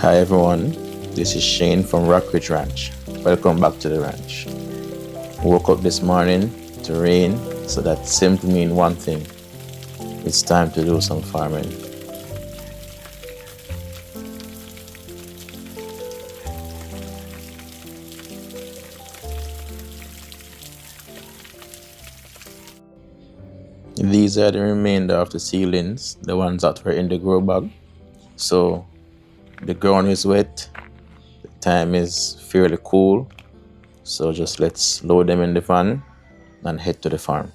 Hi everyone, this is Shane from Rockridge Ranch. Welcome back to the ranch. Woke up this morning to rain, so that simply means one thing. It's time to do some farming. These are the remainder of the seedlings, the ones that were in the grow bag. So the ground is wet, the time is fairly cool, so just let's load them in the van and head to the farm.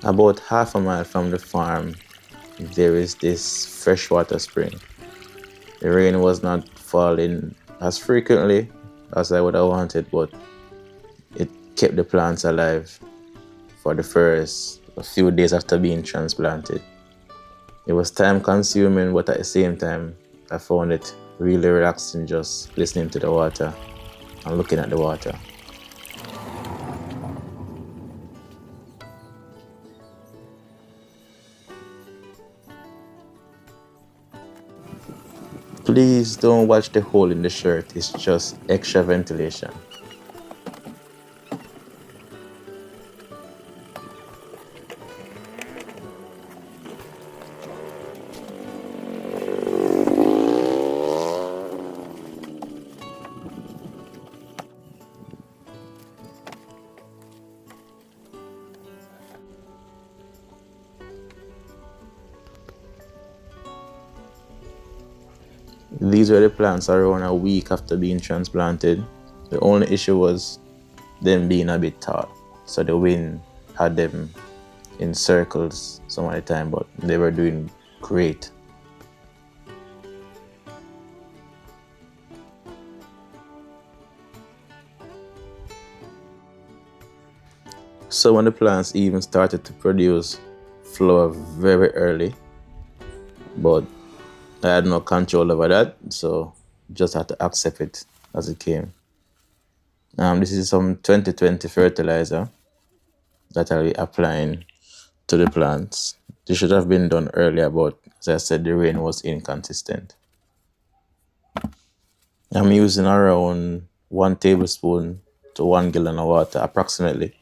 About half a mile from the farm, there is this freshwater spring. The rain was not falling as frequently as I would have wanted, but it kept the plants alive for the first a few days after being transplanted. It was time consuming, but at the same time, I found it really relaxing just listening to the water and looking at the water. Please don't watch the hole in the shirt, it's just extra ventilation. These were the plants around a week after being transplanted. The only issue was them being a bit tall, so the wind had them in circles some of the time, but they were doing great. So when the plants even started to produce flower very early, but I had no control over that, so just had to accept it as it came. This is some 2020 fertilizer that I'll be applying to the plants. This should have been done earlier, but as I said, the rain was inconsistent. I'm using around 1 tablespoon to 1 gallon of water approximately.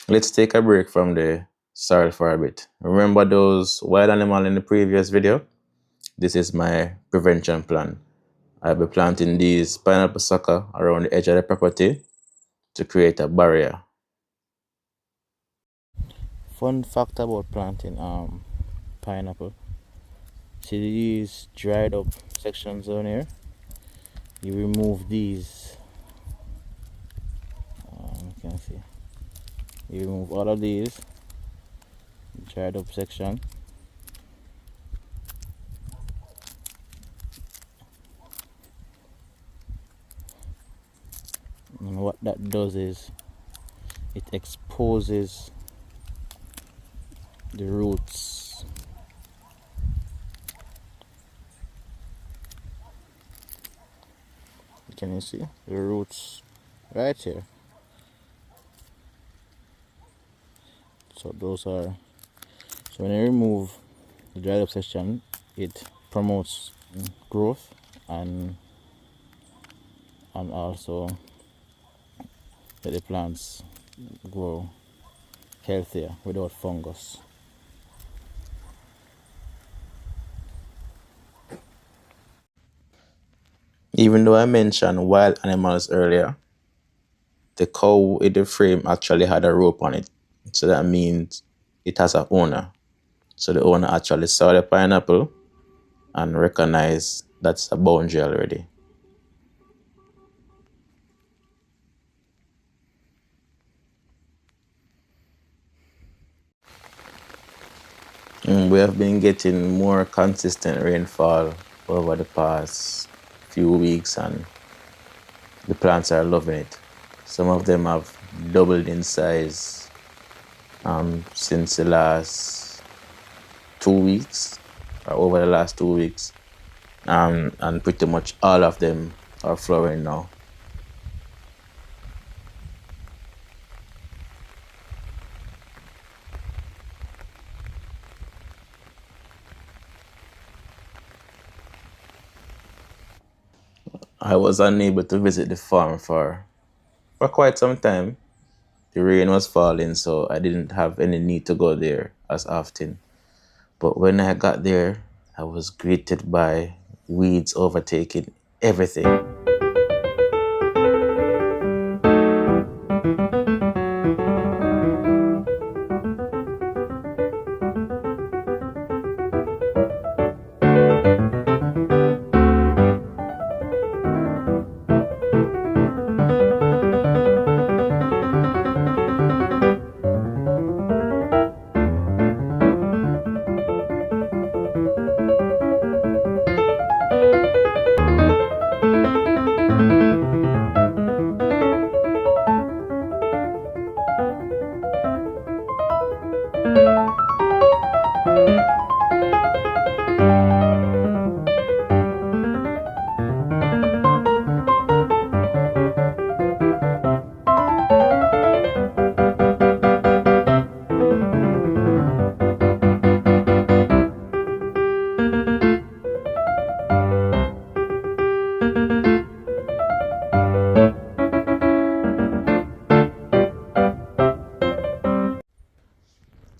Let's take a break from the sorrel for a bit. Remember those wild animals in the previous video? This is my prevention plan. I'll be planting these pineapple sucker around the edge of the property to create a barrier. Fun fact about planting pineapple. See these dried up sections on here? You remove these. You can see. You remove all of these dried up section. And what that does is it exposes the roots. Can you see the roots right here? So those are, so when you remove the dried up section, it promotes growth and also let the plants grow healthier without fungus. Even though I mentioned wild animals earlier, the cow in the frame actually had a rope on it. So that means it has an owner. So the owner actually saw the pineapple and recognized that's a boundary already. We have been getting more consistent rainfall over the past few weeks, and the plants are loving it. Some of them have doubled in size since the last 2 weeks, or over the last 2 weeks, and pretty much all of them are flowering now. I was unable to visit the farm for quite some time. The rain was falling, so I didn't have any need to go there as often. But when I got there, I was greeted by weeds overtaking everything.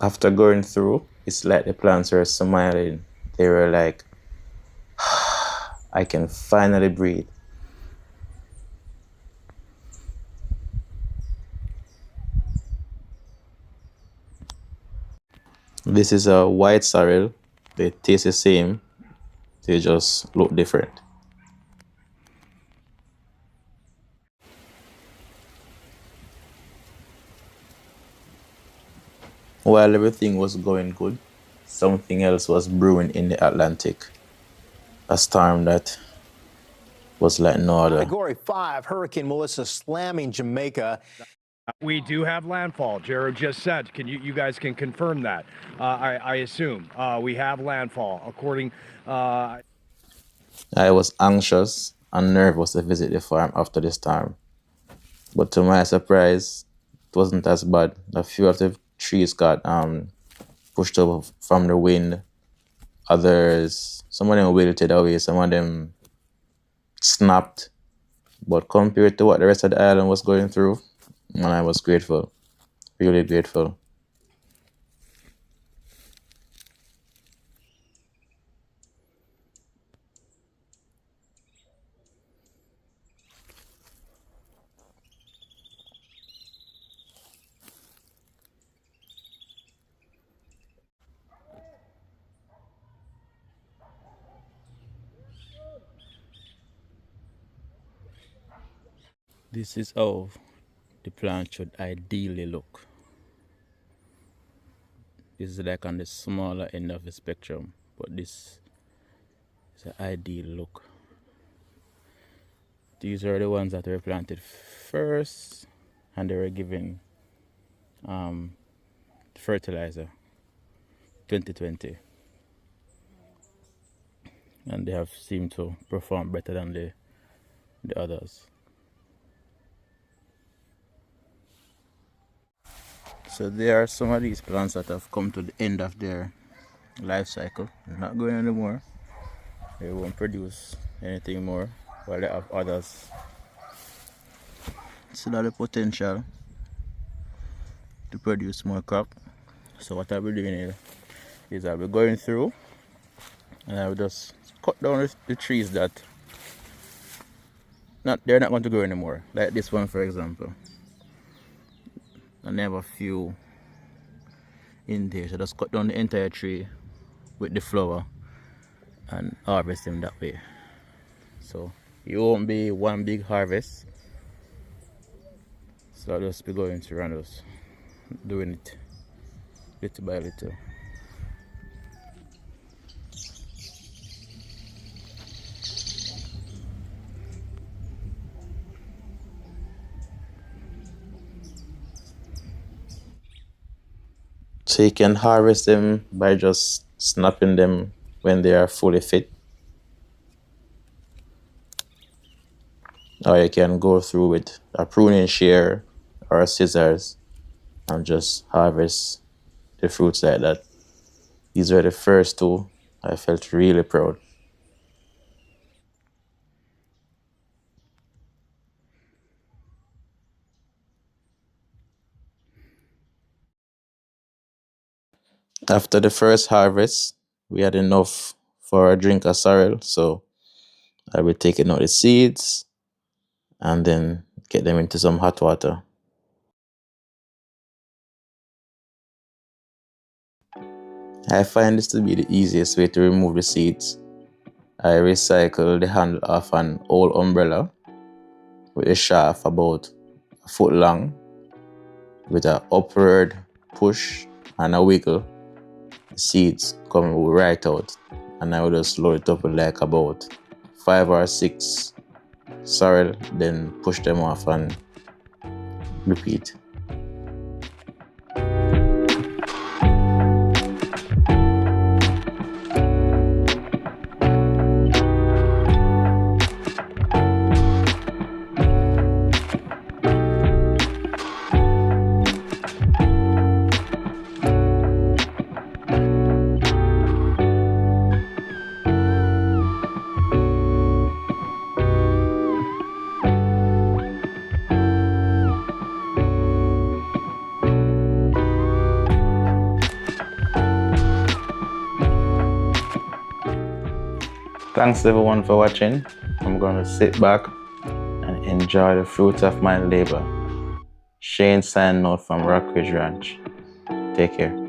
After going through, it's like the plants were smiling. They were like, I can finally breathe. This is a white sorrel. They taste the same, they just look different. While everything was going good, something else was brewing in the Atlantic. A storm that was like no other. Category 5, Hurricane Melissa slamming Jamaica. We do have landfall. Jared just said, you guys can confirm that? I assume we have landfall. According, I was anxious and nervous to visit the farm after the storm, but to my surprise, it wasn't as bad. A few of the trees got pushed over from the wind. Others, some of them wilted away. Some of them snapped. But compared to what the rest of the island was going through, man, I was grateful, really grateful. This is how the plant should ideally look. This is like on the smaller end of the spectrum, but this is an ideal look. These are the ones that were planted first, and they were given fertilizer 2020, and they have seemed to perform better than the others. So there are some of these plants that have come to the end of their life cycle. They're not going anymore. They won't produce anything more, while they have others. So that the potential to produce more crop. So what I'll be doing here is I'll be going through and I will just cut down the trees that they're not going to grow anymore. Like this one, for example. And I have a few in there, so just cut down the entire tree with the flower and harvest them that way. So it won't be one big harvest. So I'll just be going through and just doing it little by little. So you can harvest them by just snapping them when they are fully fit. Or you can go through with a pruning shear or a scissors and just harvest the fruits like that. These were the first two. I felt really proud. After the first harvest, we had enough for a drink of sorrel, so I will take out the seeds and then get them into some hot water. I find this to be the easiest way to remove the seeds. I recycle the handle of an old umbrella with a shaft about a foot long with an upward push and a wiggle. The seeds come right out, and I will just load it up with like about 5 or 6 sorrel, then push them off and repeat. Thanks everyone for watching. I'm going to sit back and enjoy the fruits of my labor. Shane signing out from Rockridge Ranch. Take care.